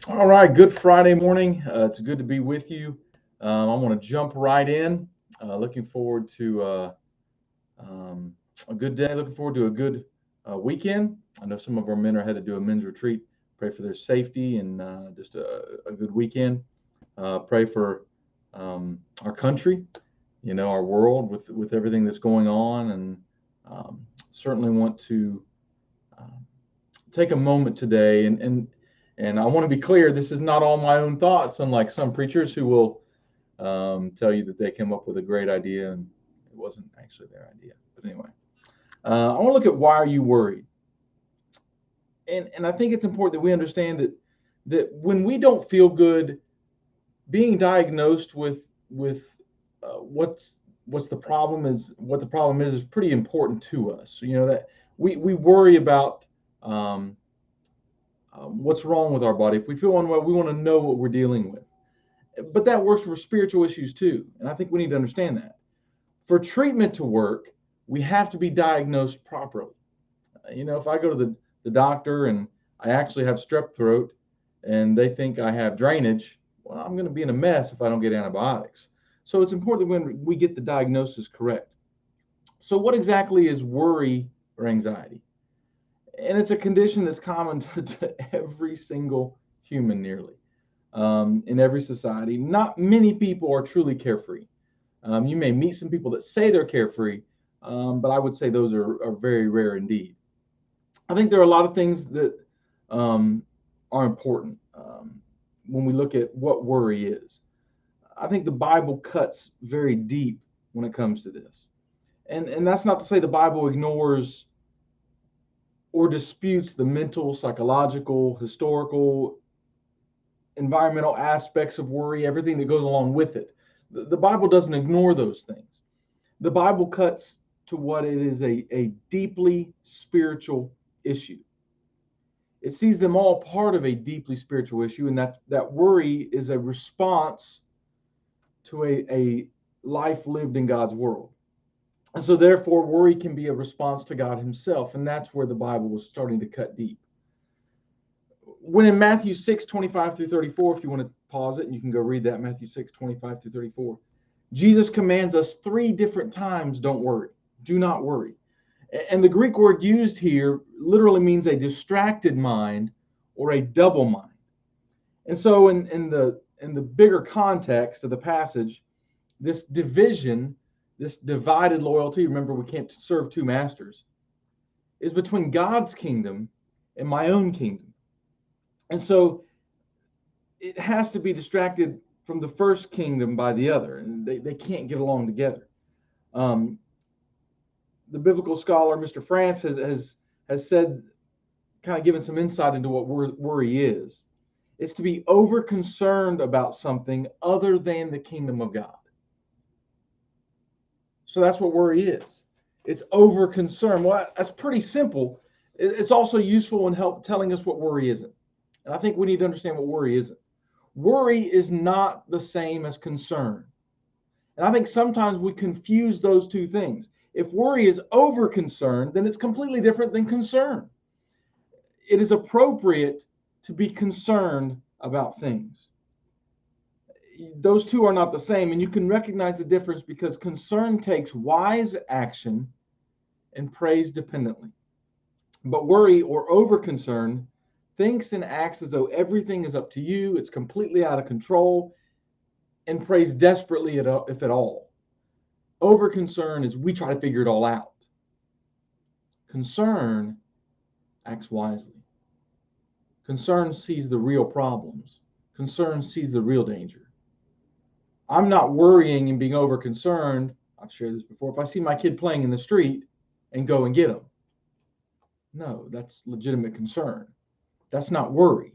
All right, good Friday morning. It's good to be with you. I want to jump right in. Looking forward to um, a good day. Looking forward to a good weekend. I know some of our men are headed to a men's retreat. Pray for their safety and just a good weekend. Pray for our country, our world with everything that's going on, and certainly want to um, take a moment today and I want to be clear, this is not all my own thoughts, unlike some preachers who will tell you that they came up with a great idea and it wasn't actually their idea. But anyway, I want to look at why are you worried? And I think it's important that we understand that when we don't feel good, being diagnosed with what's the problem is what the problem is pretty important to us. That we worry about um, what's wrong with our body. If we feel unwell, we want to know what we're dealing with. But that works for spiritual issues too. And I think we need to understand that. For treatment to work, we have to be diagnosed properly. If I go to the doctor and I actually have strep throat and they think I have drainage, well, I'm going to be in a mess if I don't get antibiotics. So it's important when we get the diagnosis correct. So, what exactly is worry or anxiety? And it's a condition that's common to every single human nearly in every society. Not many people are truly carefree. You may meet some people that say they're carefree, but I would say those are very rare indeed. I think there are a lot of things that um, are important when we look at what worry is. I think the Bible cuts very deep when it comes to this. And that's not to say the Bible ignores or disputes the mental, psychological, historical, environmental aspects of worry, everything that goes along with it. The Bible doesn't ignore those things. The Bible cuts to what it is a deeply spiritual issue. It sees them all part of a deeply spiritual issue, and that worry is a response to a life lived in God's world. And so, therefore, worry can be a response to God Himself, and that's where the Bible was starting to cut deep. When in Matthew 6:25 through 34, if you want to pause it and you can go read that, Matthew 6:25 through 34, Jesus commands us three different times, don't worry, do not worry. And the Greek word used here literally means a distracted mind or a double mind. And so in the bigger context of the passage, this division, this divided loyalty, remember we can't serve two masters, is between God's kingdom and my own kingdom. And so it has to be distracted from the first kingdom by the other, and they can't get along together. Um, the biblical scholar Mr. France has said, kind of given some insight into what worry is. It's to be over concerned about something other than the kingdom of God. So that's what worry is. It's over concern. Well, that's pretty simple. It's also useful in help telling us what worry isn't. And I think we need to understand what worry isn't. Worry is not the same as concern. And I think sometimes we confuse those two things. If worry is over concern, then it's completely different than concern. It is appropriate to be concerned about things. Those two are not the same, and you can recognize the difference because concern takes wise action and prays dependently. But worry or over concern thinks and acts as though everything is up to you, it's completely out of control, and prays desperately if at all. Over concern is we try to figure it all out. Concern acts wisely. Concern sees the real problems. Concern sees the real danger. I'm not worrying and being over concerned. I've shared this before. If I see my kid playing in the street and go and get him, no, that's legitimate concern. That's not worry.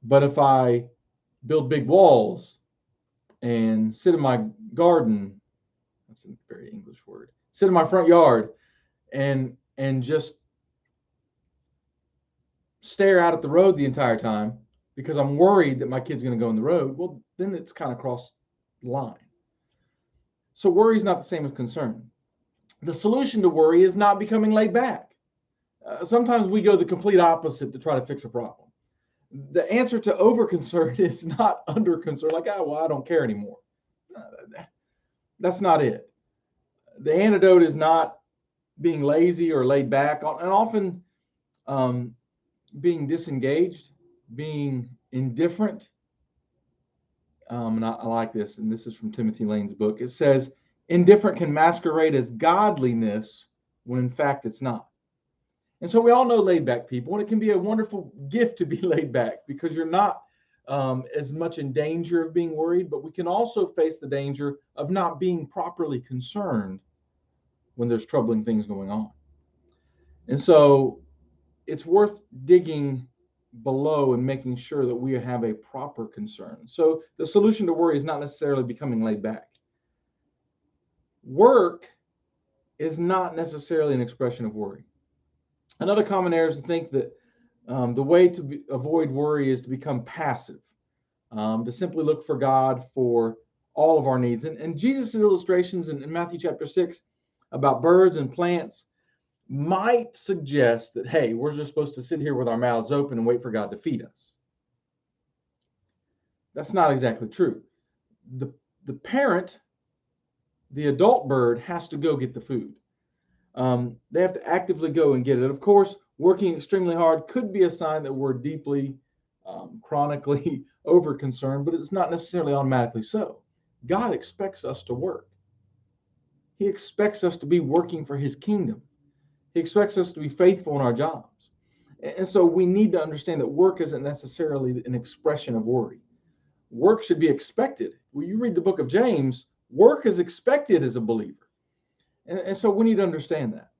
But if I build big walls and sit in my garden, that's a very English word, sit in my front yard and just stare out at the road the entire time because I'm worried that my kid's going to go in the road, well, then it's kind of crossed the line. So worry is not the same as concern. The solution to worry is not becoming laid back. Sometimes we go the complete opposite to try to fix a problem. The answer to over concern is not under concern, like, oh, well, I don't care anymore. That's not it. The antidote is not being lazy or laid back, and often um, being disengaged, being indifferent. And I like this, and this is from Timothy Lane's book. It says, indifferent can masquerade as godliness when in fact it's not. And so we all know laid back people, and it can be a wonderful gift to be laid back because you're not as much in danger of being worried, but we can also face the danger of not being properly concerned when there's troubling things going on. And so it's worth digging below and making sure that we have a proper concern. So the solution to worry is not necessarily becoming laid back. Work is not necessarily an expression of worry. Another common error is to think that the way to avoid worry is to become passive, to simply look for God for all of our needs. And Jesus' illustrations in Matthew chapter 6 about birds and plants might suggest that, hey, we're just supposed to sit here with our mouths open and wait for God to feed us. That's not exactly true. The parent, the adult bird, has to go get the food. They have to actively go and get it. Of course, working extremely hard could be a sign that we're deeply, chronically over concerned, but it's not necessarily automatically so. God expects us to work. He expects us to be working for his kingdom. He expects us to be faithful in our jobs. And so we need to understand that work isn't necessarily an expression of worry. Work should be expected. When you read the book of James, work is expected as a believer. And so we need to understand that.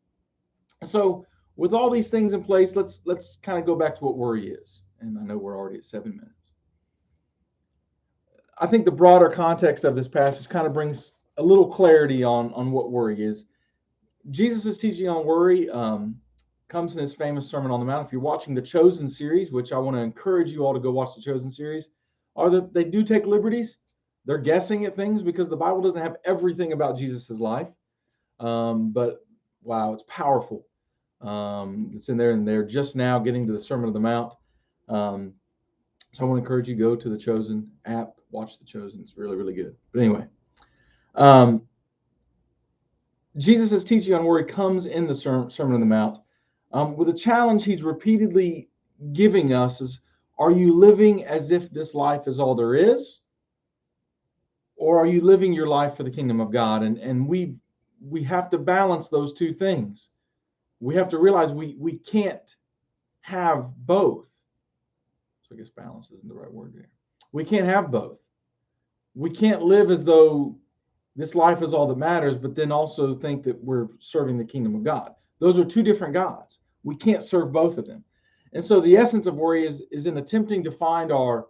So with all these things in place, let's kind of go back to what worry is. And I know we're already at 7 minutes. I think the broader context of this passage kind of brings a little clarity on what worry is. Jesus' teaching on worry comes in his famous Sermon on the Mount. If you're watching the Chosen series, which I want to encourage you all to go watch the Chosen series, they do take liberties. They're guessing at things because the Bible doesn't have everything about Jesus' life. But wow, it's powerful. It's in there, and they're just now getting to the Sermon on the Mount. So I want to encourage you, go to the Chosen app, watch the Chosen. It's really, really good. But anyway, Jesus' teaching on worry comes in the Sermon on the Mount with a challenge he's repeatedly giving us is, are you living as if this life is all there is? Or are you living your life for the kingdom of God? And we have to balance those two things. We have to realize we can't have both. So I guess balance isn't the right word here. We can't have both. We can't live as though this life is all that matters, but then also think that we're serving the kingdom of God. Those are two different gods. We can't serve both of them. And so the essence of worry is in attempting to find our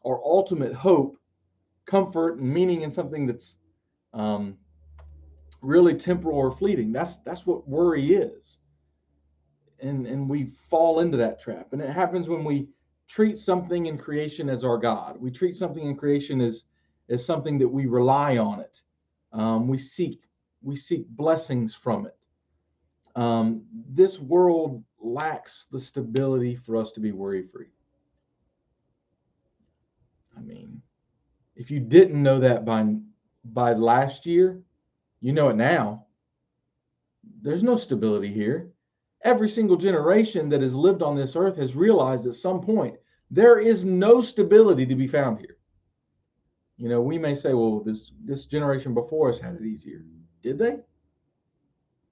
ultimate hope, comfort, and meaning in something that's really temporal or fleeting. That's what worry is. And we fall into that trap. And it happens when we treat something in creation as our God. We treat something in creation as something that we rely on it. We seek blessings from it. This world lacks the stability for us to be worry-free. I mean, if you didn't know that by last year, you know it now. There's no stability here. Every single generation that has lived on this earth has realized at some point there is no stability to be found here. You know, we may say, well, this generation before us had it easier. Did they?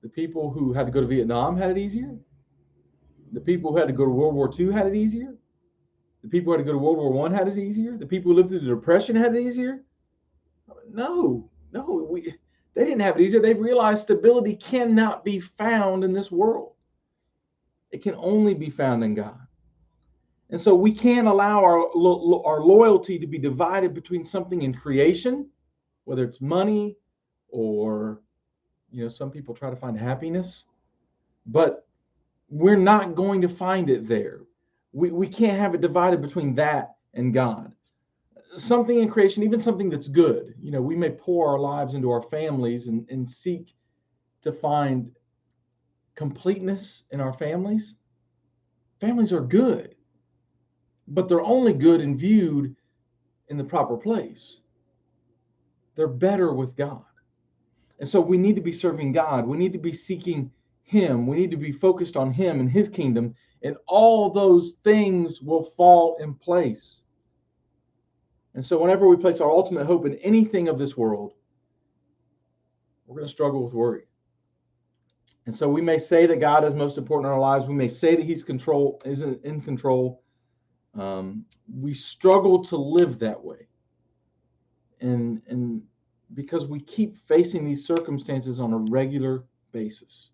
The people who had to go to Vietnam had it easier. The people who had to go to World War II had it easier. The people who had to go to World War I had it easier. The people who lived through the Depression had it easier. No, they didn't have it easier. They realized stability cannot be found in this world. It can only be found in God. And so we can't allow our loyalty to be divided between something in creation, whether it's money or, some people try to find happiness, but we're not going to find it there. We can't have it divided between that and God. Something in creation, even something that's good, we may pour our lives into our families and seek to find completeness in our families. Families are good. but they're only good and viewed in the proper place. They're better with God. And so we need to be serving God. We need to be seeking Him. We need to be focused on Him and His kingdom, and all those things will fall in place. And so whenever we place our ultimate hope in anything of this world, we're going to struggle with worry. And so we may say that God is most important in our lives. We may say that He's in control. We struggle to live that way. And because we keep facing these circumstances on a regular basis.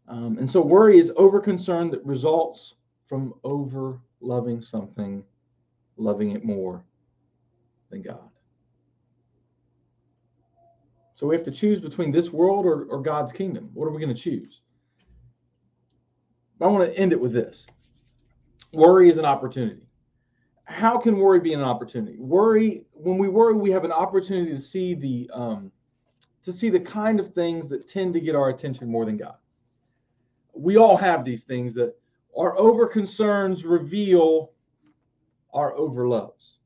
And so worry is over-concern that results from over-loving something, loving it more than God. So we have to choose between this world or God's kingdom. What are we going to choose? I want to end it with this. Worry is an opportunity. How can worry be an opportunity? When we worry, we have an opportunity to see the kind of things that tend to get our attention more than God. We all have these things that our over concerns reveal our over loves,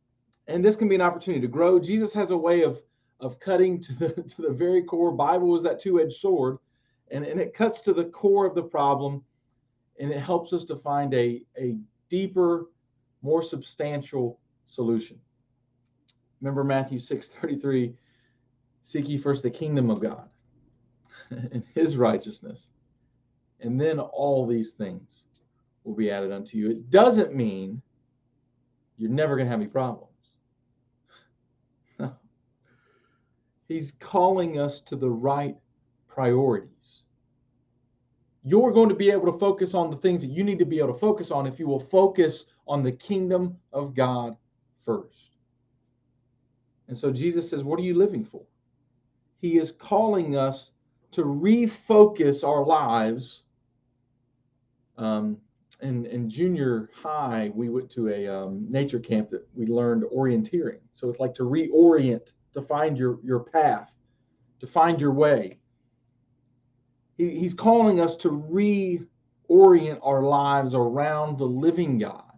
and this can be an opportunity to grow. Jesus has a way of cutting to the very core. Bible is that two-edged sword, and it cuts to the core of the problem, and it helps us to find a deeper, more substantial solution. Remember Matthew 6:33, seek ye first the kingdom of God and His righteousness, and then all these things will be added unto you. It doesn't mean you're never going to have any problems. He's calling us to the right priorities. You're going to be able to focus on the things that you need to be able to focus on if you will focus on the kingdom of God first. And so Jesus says, what are you living for? He is calling us to refocus our lives. In junior high, we went to a nature camp that we learned orienteering. So it's like to reorient, to find your path, to find your way. He's calling us to reorient our lives around the living God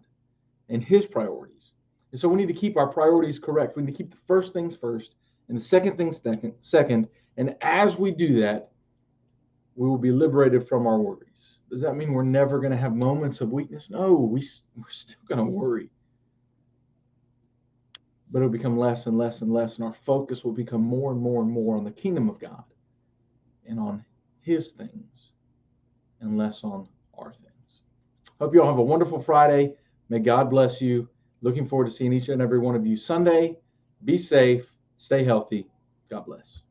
and His priorities. And so we need to keep our priorities correct. We need to keep the first things first and the second things second. And as we do that, we will be liberated from our worries. Does that mean we're never going to have moments of weakness? No, we're still going to worry. But it'll become less and less and less, and our focus will become more and more and more on the kingdom of God and on His things and less on our things. Hope you all have a wonderful Friday. May God bless you. Looking forward to seeing each and every one of you Sunday. Be safe. Stay healthy. God bless.